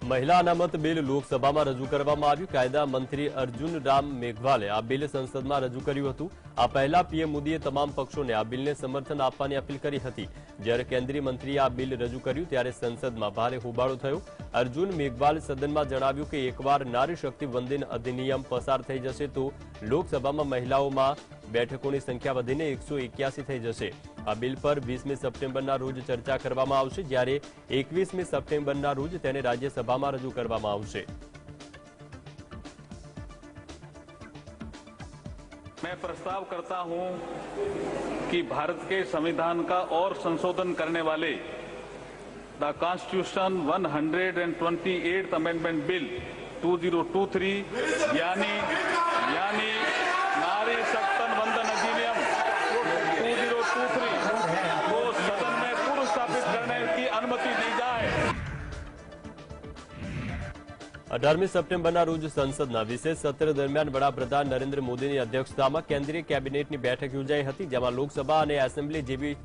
મહિલા અનામત બિલ લોકસભામાં રજૂ કરવામાં આવ્યું। કાયદા મંત્રી અર્જુન રામ મેઘવાલે આ બિલ સંસદમાં રજૂ કર્યું હતું। આ પહેલા પીએમ મોદીએ તમામ પક્ષોને આ બિલને સમર્થન આપવાની અપીલ કરી હતી। જ્યારે કેન્દ્રીય મંત્રીએ આ બિલ રજૂ કર્યું ત્યારે સંસદમાં ભારે હોબાળો થયો। અર્જુન મેઘવાલે સદનમાં જણાવ્યું કે એકવાર નારી શક્તિ વંદન અધિનિયમ પસાર થઈ જશે તો લોકસભામાં મહિલાઓમાં બેઠકોની સંખ્યા વધીને 181 થઈ જશે। આ બિલ પર 20મી સપ્ટેમ્બરના રોજ ચર્ચા કરવામાં આવશે, જ્યારે 21મી સપ્ટેમ્બરના રોજ તેને રાજ્યસભામાં રજૂ કરવામાં આવશે। मैं प्रस्ताव करता हूं कि भारत के संविधान का और संशोधन करने वाले the constitution 128th amendment bill 2023 यानी नारी शक्ति वंदन अधिनियम 2023 को सदन में पूर्व स्थापित करने की अनुमति दी जाए। 18મી સપ્ટેમ્બરના રોજ સંસદના વિશેષ સત્ર દરમિયાન વડાપ્રધાન નરેન્દ્ર મોદીની અધ્યક્ષતામાં કેન્દ્રીય કેબિનેટની બેઠક યોજાઈ હતી, જેમાં લોકસભા અને એસેમ્બલી જેવી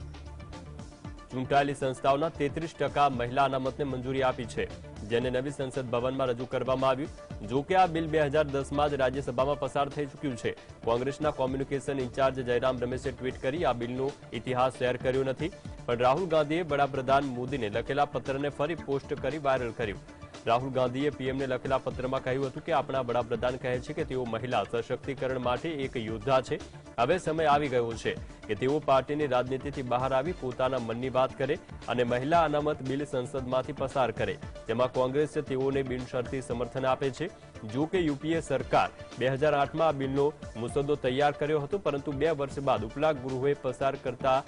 ચૂંટાયેલી સંસ્થાઓના 33% મહિલા અનામતને મંજૂરી આપી છે, જેને નવી સંસદ ભવનમાં રજૂ કરવામાં આવ્યું। જો કે આ બિલ 2010માં જ રાજ્યસભામાં પસાર થઈ ચૂક્યું છે। કોંગ્રેસના કોમ્યુનિકેશન ઇન્ચાર્જ જયરામ રમેશે ટ્વીટ કરી આ બિલનો ઇતિહાસ શેર કર્યો નથી, પણ રાહુલ ગાંધીએ વડાપ્રધાન મોદીને લખેલા પત્રને ફરી પોસ્ટ કરી વાયરલ કર્યું। રાહુલ ગાંધીએ પીએમને લખેલા પત્રમાં કહ્યું હતું કે આપણા વડાપ્રધાન કહે છે કે તેઓ મહિલા સશક્તિકરણ માટે એક યોદ્ધા છે। હવે સમય આવી ગયો છે કે તેઓ પાર્ટીની રાજનીતિથી બહાર આવી પોતાના મનની વાત કરે અને મહિલા અનામત બિલ સંસદમાંથી પસાર કરે, જેમાં કોંગ્રેસ તેઓને બિનશરતી સમર્થન આપે છે। જો કે યુપીએ સરકાર 2008માં આ બિલનો મુસદ્દો તૈયાર કર્યો હતો, પરંતુ 2 વર્ષ બાદ ઉપલા ગૃહે પસાર કરતા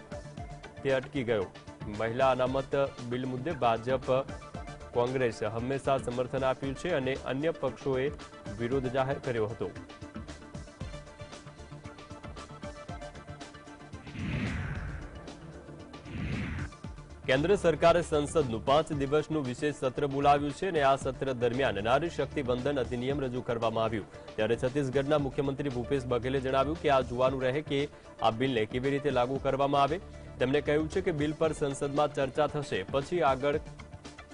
તે અટકી ગયો। મહિલા અનામત બિલ મુદ્દે ભાજપ કોંગ્રેસે હંમેશા સમર્થન આપ્યું છે અને અન્ય પક્ષોએ વિરોધ જાહેર કર્યો હતો। કેન્દ્ર સરકારે સંસદનું 5 દિવસનું વિશેષ સત્ર બોલાવ્યું છે અને આ સત્ર દરમિયાન નારી શક્તિ વંદન અધિનિયમ રજૂ કરવામાં આવ્યું। ત્યારે છત્તીસગઢના મુખ્યમંત્રી ભૂપેશ બઘેલે જણાવ્યું કે આ જોવાનું રહે કે આ બિલને કેવી રીતે લાગુ કરવામાં આવે। તેમણે કહ્યું છે કે બિલ પર સંસદમાં ચર્ચા થશે, પછી આગળ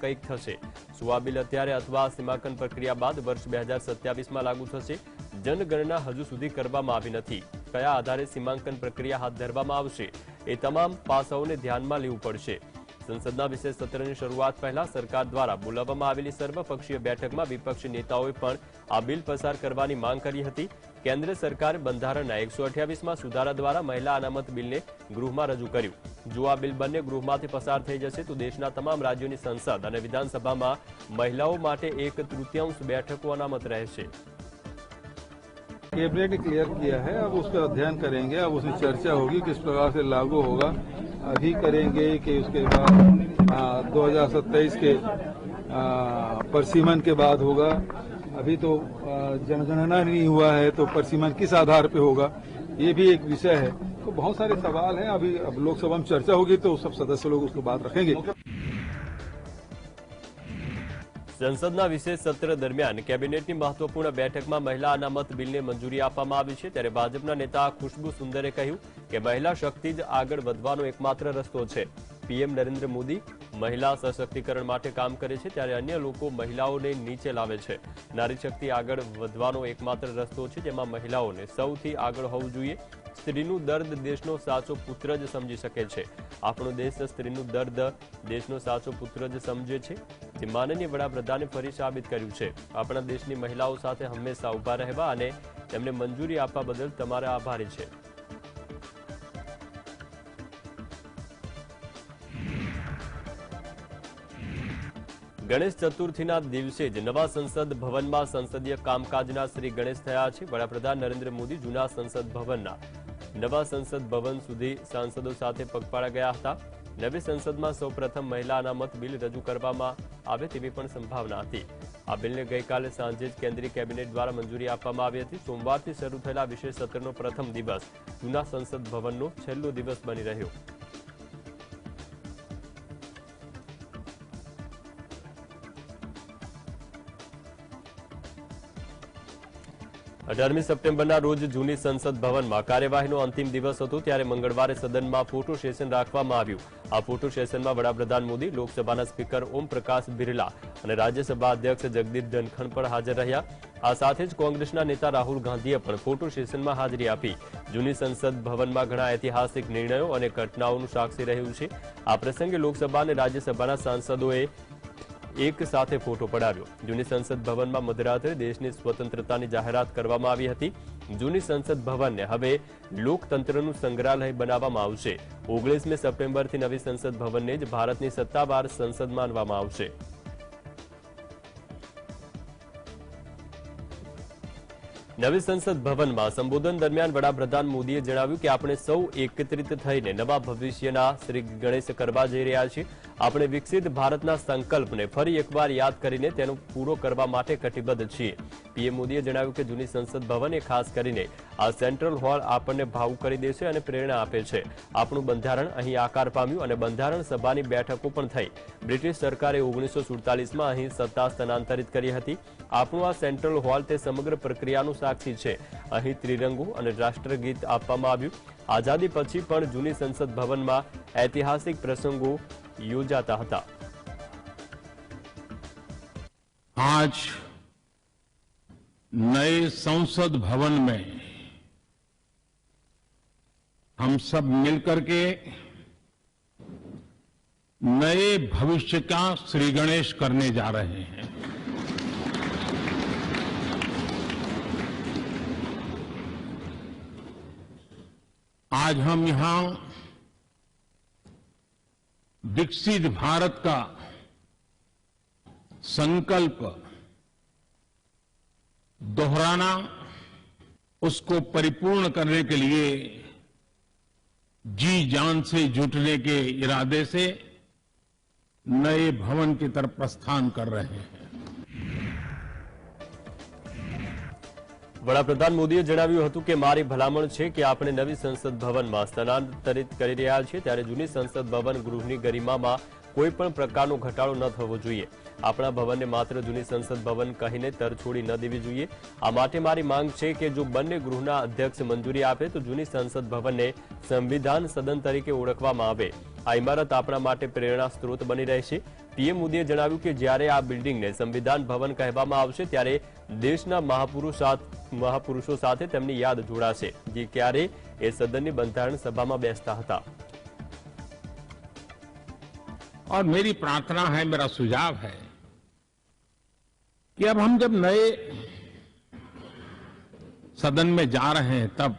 કંઈક થશે। શું આ બિલ અત્યારે અથવા સીમાંકન પ્રક્રિયા બાદ વર્ષ 2027માં લાગુ થશે? જનગણના હજુ સુધી કરવામાં આવી નથી। કયા આધારે સીમાંકન પ્રક્રિયા હાથ ધરવામાં આવશે એ તમામ પાસાઓને ધ્યાનમાં લેવું પડશે। સંસદના વિશેષ સત્રની શરૂઆત પહેલા સરકાર દ્વારા બોલાવવામાં આવેલી સર્વપક્ષીય બેઠકમાં વિપક્ષી નેતાઓએ પણ આ બિલ પસાર કરવાની માંગ કરી હતી। કેન્દ્ર સરકારે બંધારણના 128માં સુધારા દ્વારા મહિલા અનામત બિલને ગૃહમાં રજૂ કર્યું। જો આ બિલ બંને ગૃહમાંથી પસાર થઈ જશે તો દેશના તમામ રાજ્યોની સંસદ અને વિધાનસભામાં મહિલાઓ માટે 1/3 બેઠકો અનામત રહેશે। कैबिनेट ने क्लियर किया है, अब उसका अध्ययन करेंगे, अब उसमें चर्चा होगी किस प्रकार से लागू होगा। अभी करेंगे कि उसके बाद 2027 के परिसीमन के बाद होगा। अभी तो जनगणना नहीं हुआ है तो परिसीमन किस आधार पे होगा, ये भी एक विषय है। तो बहुत सारे सवाल हैं। अभी अब लोकसभा में चर्चा होगी तो सब सदस्य लोग उसको बात रखेंगे। સંસદના વિશેષ સત્ર દરમિયાન કેબિનેટની મહત્વપૂર્ણ બેઠકમાં મહિલા અનામત બિલને મંજૂરી આપવામાં આવી છે। ત્યારે ભાજપના નેતા ખુશ્બુ સુંદરે કહ્યું કે મહિલા શક્તિ જ આગળ વધવાનો એકમાત્ર રસ્તો છે। પીએમ નરેન્દ્ર મોદી મહિલા સશક્તિકરણ માટે કામ કરે છે, ત્યારે અન્ય લોકો મહિલાઓને નીચે લાવે છે। નારી શક્તિ આગળ વધવાનો એકમાત્ર રસ્તો છે, જેમાં મહિલાઓને સૌથી આગળ હોવું જોઈએ। સ્ત્રીનું દર્દ દેશનો સાચો પુત્ર જ સમજી શકે છે। આપણો દેશ સ્ત્રીનું દર્દ દેશનો સાચો પુત્ર જ સમજે છે, જે માનનીય વડાપ્રધાને ફરી સાબિત કર્યું છે। આપણા દેશની મહિલાઓ સાથે હંમેશા ઊભા રહેવા અને તેમને મંજૂરી આપવા બદલ તમારા આભારી છે। ગણેશ ચતુર્થીના દિવસે જ નવા સંસદ ભવનમાં સંસદીય કામકાજના શ્રી ગણેશ થયા છે। વડાપ્રધાન નરેન્દ્ર મોદી જૂના સંસદ ભવનના નવા સંસદ ભવન સુધી સાંસદો સાથે પગપાળા ગયા હતા। નવી સંસદમાં સૌપ્રથમ મહિલા અનામત બિલ રજૂ કરવામાં આવે તેવી પણ સંભાવના હતી। આ બિલને ગઈકાલે સાંજે જ કેન્દ્રીય કેબિનેટ દ્વારા મંજૂરી આપવામાં આવી હતી। સોમવારથી શરૂ થયેલા વિશેષ સત્રનો પ્રથમ દિવસ જૂના સંસદ ભવનનો છેલ્લો દિવસ બની રહ્યો। 18મી સપ્ટેમ્બરના રોજ જૂની સંસદ ભવનમાં કાર્યવાહીનો અંતિમ દિવસ હતો, ત્યારે મંગળવારે સદનમાં ફોટો સેશન રાખવામાં આવ્યું। આ ફોટો સેશનમાં વડાપ્રધાન મોદી, લોકસભાના સ્પીકર ઓમ પ્રકાશ બિરલા અને રાજ્યસભા અધ્યક્ષ જગદીપ ધનખડ પણ હાજર રહ્યા। આ સાથે જ કોંગ્રેસના નેતા રાહુલ ગાંધીએ પણ ફોટો સેશનમાં હાજરી આપી। જૂની સંસદ ભવનમાં ઘણા ઐતિહાસિક નિર્ણયો અને ઘટનાઓનું સાક્ષી રહ્યું છે। આ પ્રસંગે લોકસભા અને રાજ્યસભાના સાંસદોએ એક સાથે ફોટો પડાવ્યો। જૂની સંસદ ભવનમાં મધરાત્રે દેશની સ્વતંત્રતાની જાહેરાત કરવામાં આવી હતી। જૂની સંસદ ભવનને હવે લોકતંત્રનું સંગ્રહાલય બનાવવામાં આવશે। 19મી સપ્ટેમ્બરથી નવી સંસદ ભવનને જ ભારતની સત્તાવાર સંસદ માનવામાં આવશે। નવી સંસદ ભવનમાં સંબોધન દરમિયાન વડાપ્રધાન મોદીએ જણાવ્યું કે આપણે સૌ એકત્રિત થઈને નવા ભવિષ્યના શ્રી ગણેશ કરવા જઈ રહ્યા છીએ। આપણે વિકસિત ભારતના સંકલ્પને ફરી એકવાર યાદ કરીને તેનો પૂરો કરવા માટે કટિબદ્ધ છીએ। પીએમ મોદીએ જણાવ્યું કે જૂની સંસદ ભવન એ ખાસ કરીને આ સેન્ટ્રલ હોલ આપણને ભાવુક કરી દેશે અને પ્રેરણા આપે છે। આપણું બંધારણ અહીં આકાર પામ્યું અને બંધારણ સભાની બેઠકો પણ થઈ। બ્રિટિશ સરકારે 1947માં અહીં સત્તા સ્થાનાંતરિત કરી હતી। આપણું આ સેન્ટ્રલ હોલ તે સમગ્ર પ્રક્રિયાનું સાક્ષી છે। અહીં ત્રિરંગો અને રાષ્ટ્રગીત આપવામાં આવ્યું। આઝાદી પછી પણ જૂની સંસદ ભવનમાં ઐતિહાસિક પ્રસંગો યોજાતા હતા। आज नए संसद भवन में हम सब मिलकर के नए भविष्य का श्री गणेश करने जा रहे हैं। आज हम यहां विकसित भारत का संकल्प दोहराना, उसको परिपूर्ण करने के लिए जी जान से जुटने के इरादे से नए भवन की तरफ प्रस्थान कर रहे हैं। વડાપ્રધાન મોદીએ જણાવ્યું હતું કે મારી ભલામણ છે કે આપણે નવી સંસદ ભવનમાં સ્થાનાંતરિત કરી રહ્યા છીએ ત્યારે જૂની સંસદ ભવન ગૃહની ગરિમામાં કોઈ પણ પ્રકારનો ઘટાડો ન થવો જોઈએ। આપણા ભવનને માત્ર જૂની સંસદ ભવન કહીને તરછોડી ન દેવી જોઈએ। આ માટે મારી માંગ છે કે જો બંને ગૃહના અધ્યક્ષ મંજૂરી આપે તો જૂની સંસદ ભવનને સંવિધાન સદન તરીકે ઓળખવામાં આવે। આ ઇમારત આપણા માટે પ્રેરણા સ્ત્રોત બની રહેશે। પીએમ મોદીએ જણાવ્યું કે જ્યારે આ બિલ્ડિંગને સંવિધાન ભવન કહેવામાં આવશે ત્યારે દેશના મહાપુરુષો સાથે તેમની યાદ જોડાશે જે ક્યારે એ સદનની બંધારણ સભામાં બેસતા હતા। और मेरी प्रार्थना है, मेरा सुझाव है कि अब हम जब नए सदन में जा रहे हैं तब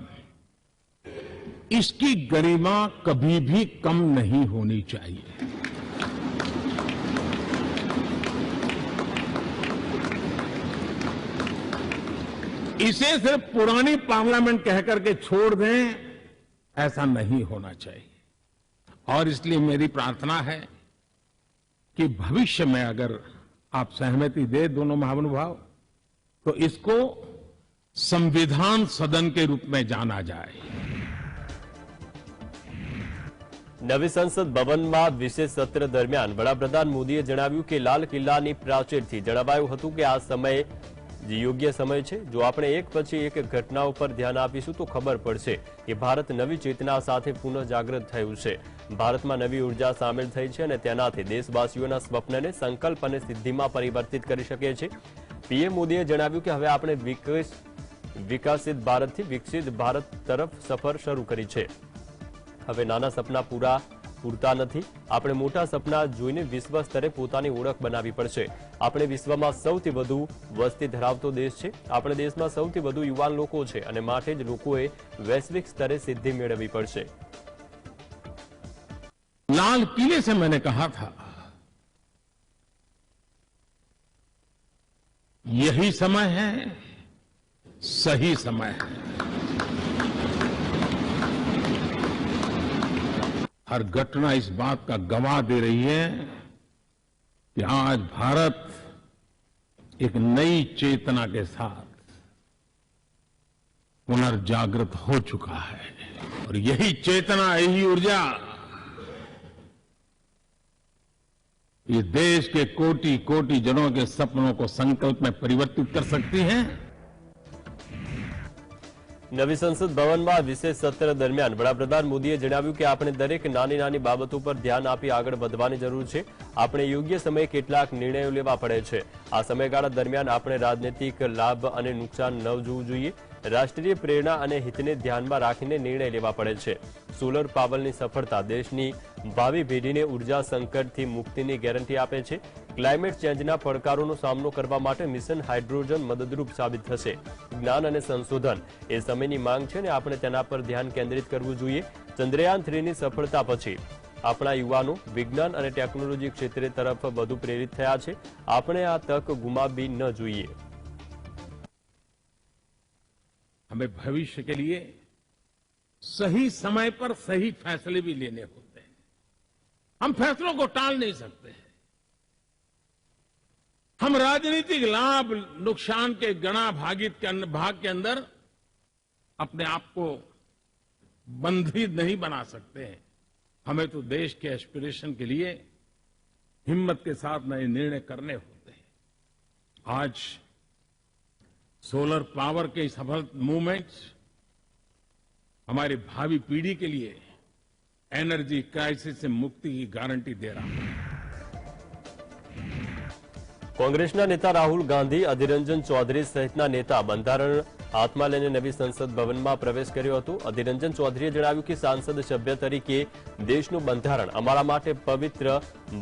इसकी गरिमा कभी भी कम नहीं होनी चाहिए। इसे सिर्फ पुरानी पार्लियामेंट कहकर के छोड़ दें, ऐसा नहीं होना चाहिए। और इसलिए मेरी प्रार्थना है कि भविष्य में अगर आप सहमति दे दोनों महानुभाव तो इसको संविधान सदन के रूप में जाना जाए। નવી સંસદ ભવનમાં વિશેષ સત્ર દરમિયાન વડાપ્રધાન મોદીએ જણાવ્યું કે લાલ કિલ્લાની પ્રાચીરથી જણાવાયું હતું કે આ સમય યોગ્ય સમય છે। જો આપણે એક પછી એક ઘટનાઓ પર ધ્યાન આપીશું તો ખબર પડશે કે ભારત નવી ચેતના સાથે પુનઃ જાગૃત થયું છે। ભારતમાં નવી ઉર્જા સામેલ થઈ છે અને તેનાથી દેશવાસીઓના સ્વપ્નને સંકલ્પ અને સિદ્ધિમાં પરિવર્તિત કરી શકે છે। પીએમ મોદીએ જણાવ્યું કે હવે આપણે વિકસિત ભારતથી વિકસિત ભારત તરફ સફર શરૂ કરી છે। હવે નાના સપના પૂરતા નથી। આપણે મોટા સપના જોઈને વિશ્વ સ્તરે પોતાની ઓળખ બનાવવી પડશે। આપણે વિશ્વમાં સૌથી વધુ વસ્તી ધરાવતો દેશ છે। આપણે દેશમાં સૌથી વધુ યુવાન લોકો છે અને માટે જ લોકોએ વૈશ્વિક સ્તરે સિદ્ધિ મેળવવી પડશે। लाल किले से मैंने कहा था यही समय है, सही समय है। हर घटना इस बात का गवाह दे रही है कि आज भारत एक नई चेतना के साथ पुनर्जागृत हो चुका है और यही चेतना, यही ऊर्जा ये देश के कोटि कोटि जनों के सपनों को संकल्प में परिवर्तित कर सकती है। નવી સંસદ ભવનમાં વિશેષ સત્ર દરમિયાન વડાપ્રધાન મોદીએ જણાવ્યું કે આપણે દરેક નાની નાની બાબતો પર ધ્યાન આપી આગળ વધવાની જરૂર છે. આપણે યોગ્ય સમયે કેટલાક નિર્ણયો લેવા પડે છે. આ સમયગાળા દરમિયાન આપણે રાજનૈતિક લાભ અને નુકસાન ન જોવું જોઈએ. રાષ્ટ્રીય પ્રેરણા અને હિતને ધ્યાનમાં રાખીને નિર્ણય લેવા પડે છે. સોલર પાવરની સફળતા દેશની ભાવિ પેઢીને ઉર્જા સંકટથી મુક્તિની ગેરંટી આપે છે. ક્લાઇમેટ ચેન્જના પડકારોનો સામનો કરવા માટે મિશન હાઇડ્રોજન મદદરૂપ સાબિત થશે. જ્ઞાન અને સંશોધન એ સમયની માંગ છે અને આપણે તેના પર ધ્યાન કેન્દ્રિત કરવું જોઈએ. ચંદ્રયાન 3ની સફળતા પછી આપણા યુવાનો વિજ્ઞાન અને ટેકનોલોજી ક્ષેત્રે તરફ વધુ પ્રેરિત થયા છે. આપણે આ તક ગુમાવવી ન જોઈએ. हमें भविष्य के लिए सही समय पर सही फैसले भी लेने होते हैं. हम फैसलों को टाल नहीं सकते. हम राजनीतिक लाभ नुकसान के गणा भाग के अंदर अपने आप को बंधित नहीं बना सकते हैं. हमें तो देश के एस्पिरेशन के लिए हिम्मत के साथ नए निर्णय करने होते हैं. आज सोलर पावर के सफल मूवमेंट्स हमारी भावी पीढ़ी के लिए एनर्जी क्राइसिस से मुक्ति की गारंटी दे रहा है. કોંગ્રેસના નેતા રાહુલ ગાંધી, અધિરંજન ચૌધરી સહિતના નેતા બંધારણ હાથમાં લઈને નવી સંસદ ભવનમાં પ્રવેશ કર્યો હતો. અધિરંજન ચૌધરીએ જણાવ્યું કે સાંસદ સભ્ય તરીકે દેશનું બંધારણ અમારા માટે પવિત્ર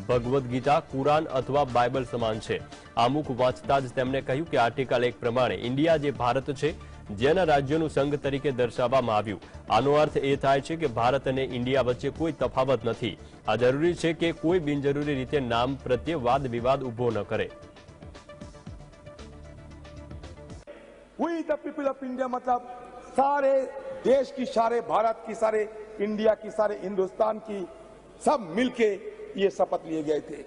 ભગવદ્ ગીતા, કુરાન અથવા બાઇબલ સમાન છે. આમુખ વાંચતા જ તેમણે કહ્યું કે આર્ટિકલ 1 પ્રમાણે ઇન્ડિયા જે ભારત છે જેના રાજ્યોનું સંઘ તરીકે દર્શાવવામાં આવ્યું. આનો અર્થ એ થાય છે કે ભારત અને ઇન્ડિયા વચ્ચે કોઈ તફાવત નથી. આ જરૂરી છે કે કોઈ બિનજરૂરી રીતે નામ પ્રત્યે વાદ વિવાદ ઉભો ન કરે. We the people of India मतलब सारे देश की, सारे भारत की, सारे इंडिया की, सारे हिंदुस्तान की सब मिलके ये शपथ लिए गए थे.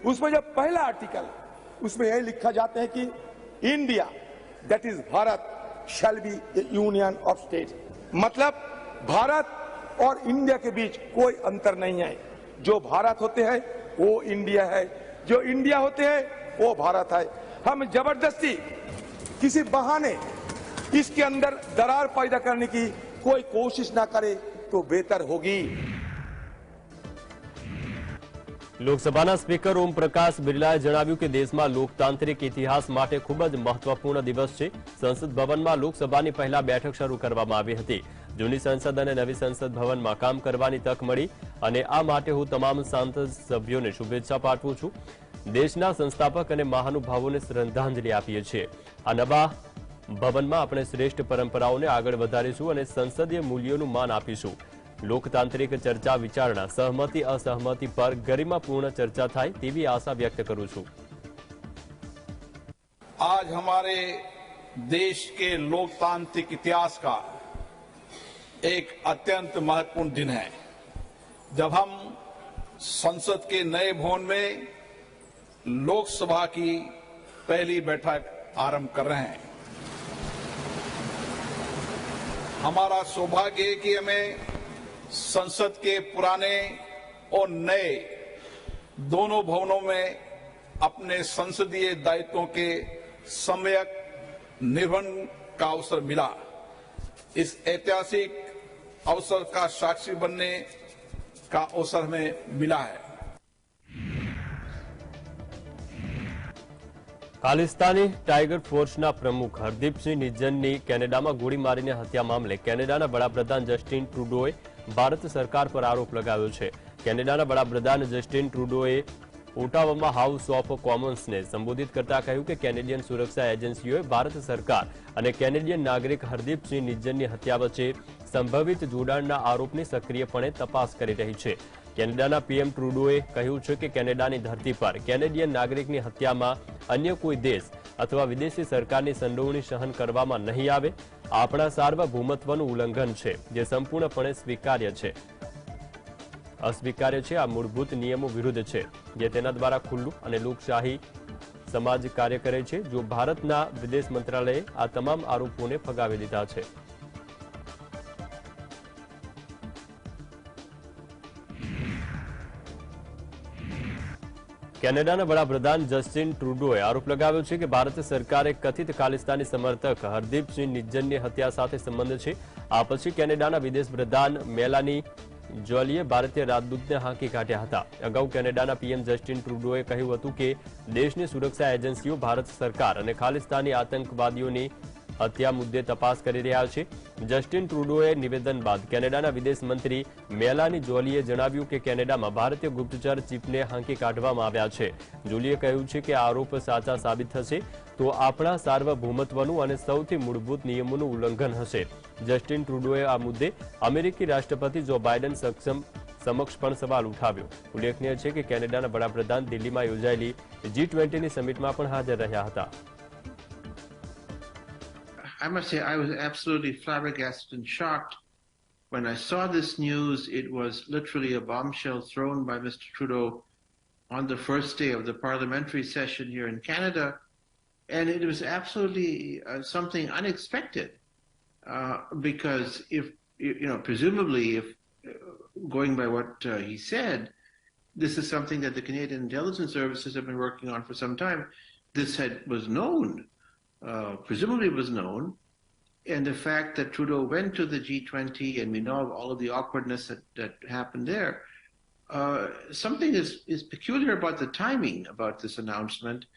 उसमें जब पहला आर्टिकल उसमें यही लिखा जाता है कि India that is Bharat shall be A union of state. मतलब भारत और इंडिया के बीच कोई अंतर नहीं है. जो भारत होते हैं वो इंडिया है, जो इंडिया होते हैं वो भारत है. हम जबरदस्ती किसी बहाने इसके अंदर दरार पैदा करने की कोई कोशिश ना करे तो बेहतर होगी. લોકસભાના સ્પીકર ઓમ પ્રકાશ બિરલાએ જણાવ્યું કે દેશમાં લોકતાંત્રિક ઇતિહાસ માટે ખૂબ જ મહત્વપૂર્ણ દિવસ છે. સંસદ ભવનમાં લોકસભાની પહેલા બેઠક શરૂ કરવામાં આવી હતી. જૂની સંસદ અને નવી સંસદ ભવનમાં કામ કરવાની તક મળી અને આ માટે હું તમામ સાંસદ સભ્યોને શુભેચ્છા પાઠવું છું. દેશના સંસ્થાપક અને મહાનુભાવોને શ્રદ્ધાંજલિ આપીએ છીએ. આ નવા ભવનમાં આપણે શ્રેષ્ઠ પરંપરાઓને આગળ વધારીશું અને સંસદીય મૂલ્યોનું માન આપીશું. લોકતાંત્રિક ચર્ચા વિચારણા, સહમતિ અસહમતિ પર गरिमापूर्ण चर्चा થાય તેવી આશા વ્યક્ત કરું છું. आज हमारे देश के लोकतांत्रिक इतिहास का एक अत्यंत महत्वपूर्ण दिन है जब हम संसद के नए भवन में लोकसभा की पहली बैठक आरंभ कर रहे हैं. हमारा सौभाग्य है कि हमें संसद के पुराने और नए दोनों भवनों में अपने संसदीय दायित्वों के सम्यक निर्वहन का अवसर मिला. इस ऐतिहासिक अवसर का साक्षी बनने का अवसर हमें मिला है. ખાલિસ્તાની ટાઈગર ફોર્સના પ્રમુખ હરદીપસિંહ નિજ્જરની કેનેડામાં ગોળી મારીને હત્યા મામલે કેનેડાના વડાપ્રધાન જસ્ટિન ટ્રુડોએ ભારત સરકાર પર આરોપ લગાવ્યો છે. કેનેડાના વડાપ્રધાન જસ્ટિન ટ્રુડોએ ઓટાવામાં હાઉસ ઓફ કોમન્સને સંબોધિત કરતા કહ્યું કે કેનેડિયન સુરક્ષા એજન્સીઓએ ભારત સરકાર અને કેનેડિયન નાગરિક હરદીપસિંહ નિજ્જરની હત્યા વચ્ચે સંભવિત જોડાણના આરોપની સક્રિયપણે તપાસ કરી રહી છે. કેનેડાના પીએમ ટ્રુડોએ કહ્યું છે કે કેનેડાની ધરતી પર કેનેડિયન નાગરિકની હત્યામાં અન્ય કોઈ દેશ અથવા વિદેશી સરકારની સંડોવણી સહન કરવામાં નહીં આવે. આપણા સાર્વભૌમત્વનું ઉલ્લંઘન છે જે સંપૂર્ણપણે સ્વીકાર્ય છે. અસ્વીકાર્ય છે. આ મૂળભૂત નિયમો વિરુદ્ધ છે જે તેના દ્વારા ખુલ્લું અને લોકશાહી સમાજ કાર્ય કરે છે. જો ભારતના વિદેશ મંત્રાલયે આ તમામ આરોપોને ફગાવી દીધા છે. કેનેડાના વડાપ્રધાન જસ્ટિન ટ્રુડોએ આરોપ લગાવ્યો છે કે ભારત સરકારે કથિત ખાલિસ્તાની સમર્થક હરદીપસિંહ નિજ્જરની હત્યા સાથે સંબંધ છે. આ પછી કેનેડાના વિદેશ પ્રધાન મેલાની જોલીએ ભારતીય રાજદૂતને હાંકી કાઢ્યા હતા. અગાઉ કેનેડાના પીએમ જસ્ટિન ટ્રુડોએ કહ્યું હતું કે દેશની સુરક્ષા એજન્સીઓ ભારત સરકાર અને ખાલિસ્તાની આતંકવાદીઓની હત્યા મુદ્દે તપાસ કરી રહ્યા છે. જસ્ટિન ટ્રુડોએ નિવેદન બાદ કેનેડાના વિદેશ મંત્રી મેલાની જોલીએ જણાવ્યું કે કેનેડામાં ભારતીય ગુપ્તચર ચીફને હાંકી કાઢવામાં આવ્યા છે. જોલીએ કહ્યું છે કે આરોપ સાચા સાબિત થશે તો આપણા સાર્વભૌમત્વનું અને સૌથી મૂળભૂત નિયમોનું ઉલ્લંઘન હશે. જસ્ટિન ટ્રુડોએ આ મુદ્દે અમેરિકી રાષ્ટ્રપતિ જો બાઇડન સમક્ષ પણ સવાલ ઉઠાવ્યો. ઉલ્લેખનીય છે કે કેનેડાના વડાપ્રધાન દિલ્હીમાં યોજાયેલી G20ની સમિટમાં પણ હાજર રહ્યા હતા. I must say, I was absolutely flabbergasted and shocked when I saw this news. It was literally a bombshell thrown by Mr. Trudeau on the first day of the parliamentary session here in Canada. And it was absolutely something unexpected because if, presumably if going by what he said, this is something that the Canadian intelligence services have been working on for some time. This was known. Presumably was known, and the fact that Trudeau went to the G20 and we know of all of the awkwardness that happened there, something is peculiar about the timing about this announcement.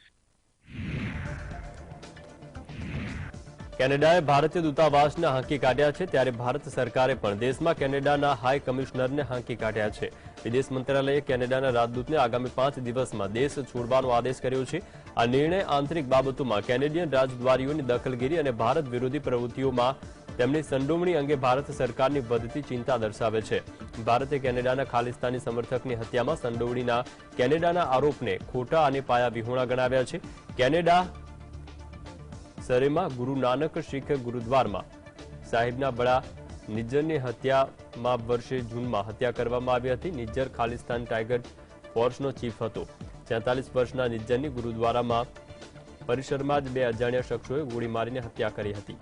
કેનેડાએ ભારતીય દૂતાવાસને હાંકી કાઢ્યા છે ત્યારે ભારત સરકારે પણ દેશમાં કેનેડાના high કમિશનરને હાંકી કાઢ્યા છે. વિદેશ મંત્રાલયે કેનેડાના રાજદૂતને આગામી 5 દિવસમાં દેશ છોડવાનો આદેશ કર્યો છે. આ નિર્ણય આંતરિક બાબતોમાં કેનેડિયન રાજદ્વારીઓની દખલગીરી અને ભારત વિરોધી પ્રવૃત્તિઓમાં તેમની સંડોવણી અંગે ભારત સરકારની વધતી ચિંતા દર્શાવે છે. ભારતે કેનેડાના ખાલિસ્તાની સમર્થકની હત્યામાં સંડોવણીના કેનેડાના આરોપને ખોટા અને પાયાવિહોણા ગણાવ્યા છે. કેનેડા સરેમાં ગુરુ નાનક શીખ ગુરુદ્વારમાં સાહિબના બડા નિજ્જરની હત્યામાં વર્ષે જૂનમાં હત્યા કરવામાં આવી હતી. નિજ્જર ખાલિસ્તાન ટાઇગર ફોર્સનો ચીફ હતો. 46 વર્ષના નિજ્જરની ગુરુદ્વારામાં પરિસરમાં જ 2 અજાણ્યા શખ્સોએ ગોળી મારીને હત્યા કરી હતી.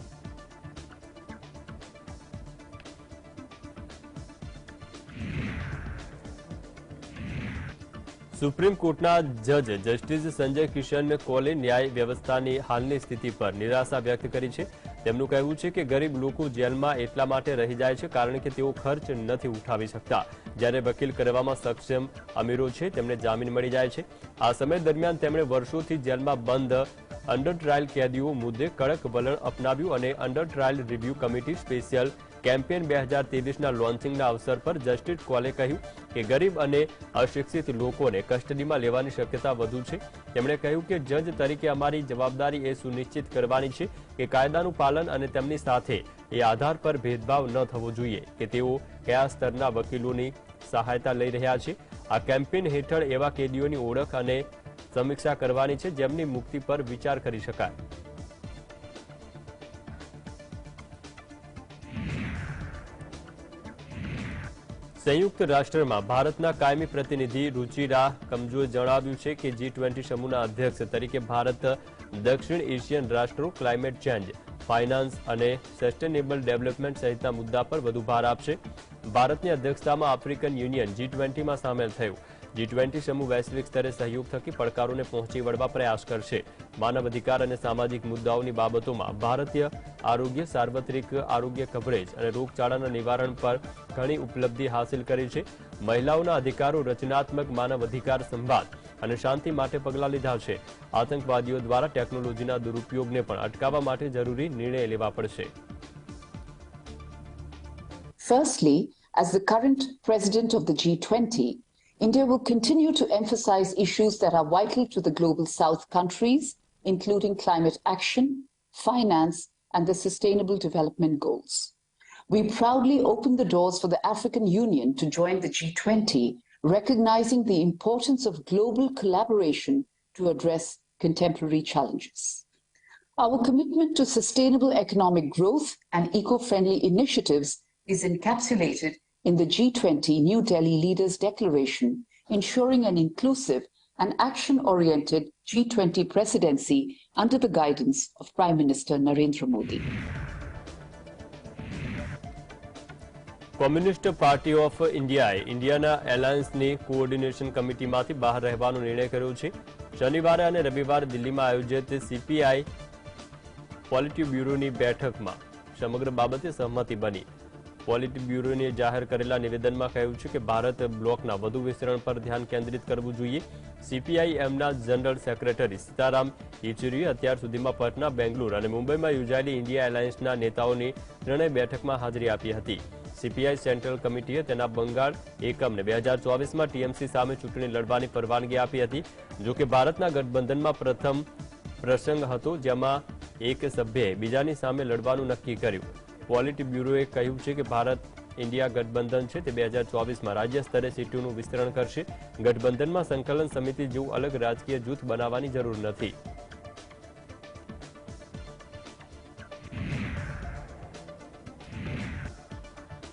સુપ્રીમ કોર્ટના જજ જસ્ટિસ સંજય કિશન કોલે ન્યાય વ્યવસ્થાની હાલની સ્થિતિ પર નિરાશા વ્યક્ત કરી છે. તેમનું કહેવું છે કે ગરીબ લોકો જેલમાં એટલા માટે રહી જાય છે કારણ કે તેઓ ખર્ચ નથી ઉઠાવી શકતા. જ્યારે વકીલ કરવામાં સક્ષમ અમીરો છે તેમને જામીન મળી જાય છે. આ સમય દરમિયાન તેમણે વર્ષોથી જેલમાં બંધ અંડર ટ્રાયલ કેદીઓ મુદ્દે કડક વલણ અપનાવ્યું અને under trial review committee special campaign 2023ના લોન્ચિંગના અવસર પર જસ્ટિસ કોલે કહ્યું કે ગરીબ અને અશિક્ષિત લોકોને કસ્ટડીમાં લેવાની શક્યતા વધુ છે. તેમણે કહ્યું કે જજ તરીકે અમારી જવાબદારી એ સુનિશ્ચિત કરવાની છે કે કાયદાનું પાલન અને તેમની સાથે એ આધાર પર ભેદભાવ ન થવો જોઈએ કે તેઓ કયા સ્તરના વકીલોની સહાયતા લઈ રહ્યા છે. આ કેમ્પેન હેઠળ એવા કેદીઓની ઓળખ અને સમીક્ષા કરવાની છે જેમની મુક્તિ પર વિચાર કરી શકાય. સંયુક્ત રાષ્ટ્રમાં ભારતના કાયમી પ્રતિનિધિ રુચિરા કમજોર જણાવ્યું છે કે G20 સમૂહના અધ્યક્ષ તરીકે ભારત દક્ષિણ એશિયન રાષ્ટ્રો ક્લાઇમેટ ચેન્જ, ફાઇનાન્સ અને સસ્ટેનેબલ ડેવલપમેન્ટ સહિતના મુદ્દા પર વધુ ભાર આપશે. ભારતની અધ્યક્ષતામાં આફ્રિકન યુનિયન G20માં સામેલ થયું. G20 સમૂહ વૈશ્વિક સ્તરે સહયોગ થકી પડકારોને પહોંચી વળવા પ્રયાસ કરશે. માનવ અધિકાર અને સામાજિક મુદ્દાઓની બાબતોમાં ભારતીય આરોગ્ય, સાર્વત્રિક આરોગ્ય કવરેજ અને રોગચાળાના નિવારણ પર ઘણી ઉપલબ્ધિ હાંસિલ કરી છે. મહિલાઓના અધિકારો, રચનાત્મક માનવ અધિકાર સંવાદ અને શાંતિ માટે પગલાં લીધા છે. આતંકવાદીઓ દ્વારા ટેકનોલોજીના દુરુપયોગને પણ અટકાવવા માટે જરૂરી નિર્ણય લેવા પડશે. Firstly, as the current president of the G20, India will continue to emphasize issues that are vital to the global South countries, including climate action, finance, and the Sustainable Development Goals. We proudly open the doors for the African Union to join the G20, recognizing the importance of global collaboration to address contemporary challenges. Our commitment to sustainable economic growth and eco-friendly initiatives is encapsulated in the G20 New Delhi Leaders' Declaration, ensuring an inclusive and action-oriented G20 presidency under the guidance of Prime Minister Narendra Modi. Communist party of ઇન્ડિયાએ ઇન્ડિયાના એલાયન્સની coordination કમિટીમાંથી બહાર રહેવાનો નિર્ણય કર્યો છે. શનિવારે અને રવિવારે દિલ્હીમાં આયોજિત સીપીઆઈ પોલિટ બ્યુરોની બેઠકમાં સમગ્ર બાબતે સહમતિ બની. પોલિટ બ્યુરોએ જાહેર કરેલા નિવેદનમાં કહ્યું છે કે ભારત બ્લોકના વધુ વિસ્તરણ પર ધ્યાન કેન્દ્રિત કરવું જોઈએ. સીપીઆઈએમના જનરલ સેક્રેટરી સીતારામ યેચુરીએ અત્યાર સુધીમાં પટના, બેંગ્લુરુ અને મુંબઈમાં યોજાયેલી ઇન્ડિયા એલાયન્સના નેતાઓની ત્રણેય બેઠકમાં હાજરી આપી હતી. સીપીઆઈ સેન્ટ્રલ કમિટીએ તેના બંગાળ એકમને 2024માં ટીએમસી સામે ચૂંટણી લડવાની પરવાનગી આપી હતી. જોકે ભારતના ગઠબંધનમાં પ્રથમ પ્રસંગ હતો જેમાં એક સભ્યએ બીજાની સામે લડવાનું નક્કી કર્યું. પોલિટ બ્યુરોએ કહ્યું છે કે ભારત ઇન્ડિયા ગઠબંધન છે તે 2024માં રાજ્ય સ્તરે સીટોનું વિસ્તરણ કરશે. ગઠબંધનમાં સંકલન સમિતિ જેવું અલગ રાજકીય જૂથ બનાવવાની જરૂર નથી.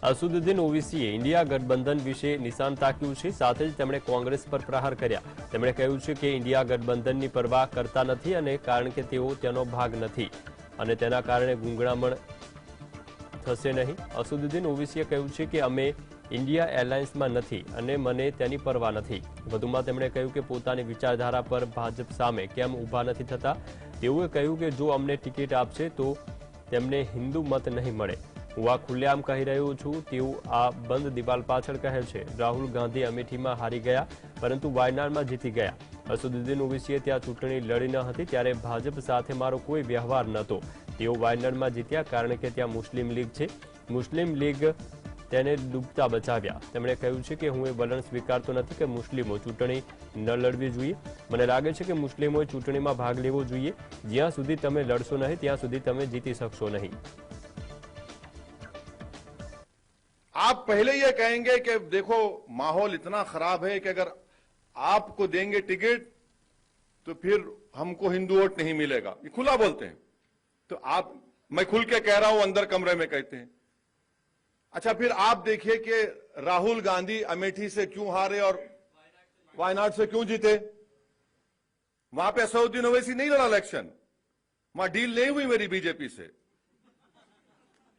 અસદુદ્દીન ઓવૈસીએ ઇન્ડિયા ગઠબંધન વિશે નિશાન તાક્યું છે. સાથે જ તેમણે કોંગ્રેસ પર પ્રહાર કર્યા. તેમણે કહ્યું છે કે ઇન્ડિયા ગઠબંધનની પરવા કરતા નથી અને કારણ કે તેઓ તેનો ભાગ નથી અને તેના કારણે ગૂંગળામણ થશે નહીં. અસદુદ્દીન ઓવૈસીએ કહ્યું છે કે અમે ઇન્ડિયા એલાયન્સમાં નથી અને મને તેની પરવા નથી. વધુમાં તેમણે કહ્યું કે પોતાની વિચારધારા પર ભાજપ સામે કેમ ઊભા નથી થતા. તેઓએ કહ્યું કે જો અમને ટિકિટ આપશે તો તેમને હિન્દુ મત નહીં મળે. હું આ ખુલ્લેઆમ કહી રહ્યો છું તેવું આ બંધ દિવાલ પાછળ કહે છે. રાહુલ ગાંધી અમેઠીમાં હારી ગયા પરંતુ વાયનાડમાં જીતી ગયા. અસદુદ્દીન ઓવૈસીએ ત્યાં ચૂંટણી લડી ન હતી ત્યારે ભાજપ સાથે મારો કોઈ વ્યવહાર નહોતો. તેઓ વાયનાડમાં જીત્યા કારણ કે ત્યાં મુસ્લિમ લીગ છે. મુસ્લિમ લીગ તેને ડૂબતા બચાવ્યા. તેમણે કહ્યું છે કે હું એ વલણ સ્વીકારતો નથી કે મુસ્લિમો ચૂંટણી ન લડવી જોઈએ. મને લાગે છે કે મુસ્લિમોએ ચૂંટણીમાં ભાગ લેવો જોઈએ. જ્યાં સુધી તમે લડશો નહીં ત્યાં સુધી તમે જીતી શકશો નહીં. आप पहले ये कहेंगे कि देखो माहौल इतना खराब है कि अगर आपको देंगे टिकट तो फिर हमको हिंदू वोट नहीं मिलेगा. ये खुला बोलते हैं. तो आप, मैं खुल के कह रहा हूं, अंदर कमरे में कहते हैं. अच्छा, फिर आप देखिए कि राहुल गांधी अमेठी से क्यों हारे और वायनाड से क्यों जीते. वहां पे असदुद्दीन ओवैसी नहीं लड़ा इलेक्शन. वहां डील नहीं हुई मेरी बीजेपी से,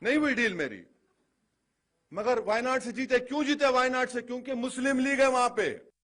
नहीं हुई डील मेरी. मगर वायनाड से जीते. क्यों जीते वायनाड से? क्योंकि मुस्लिम लीग है वहां पे.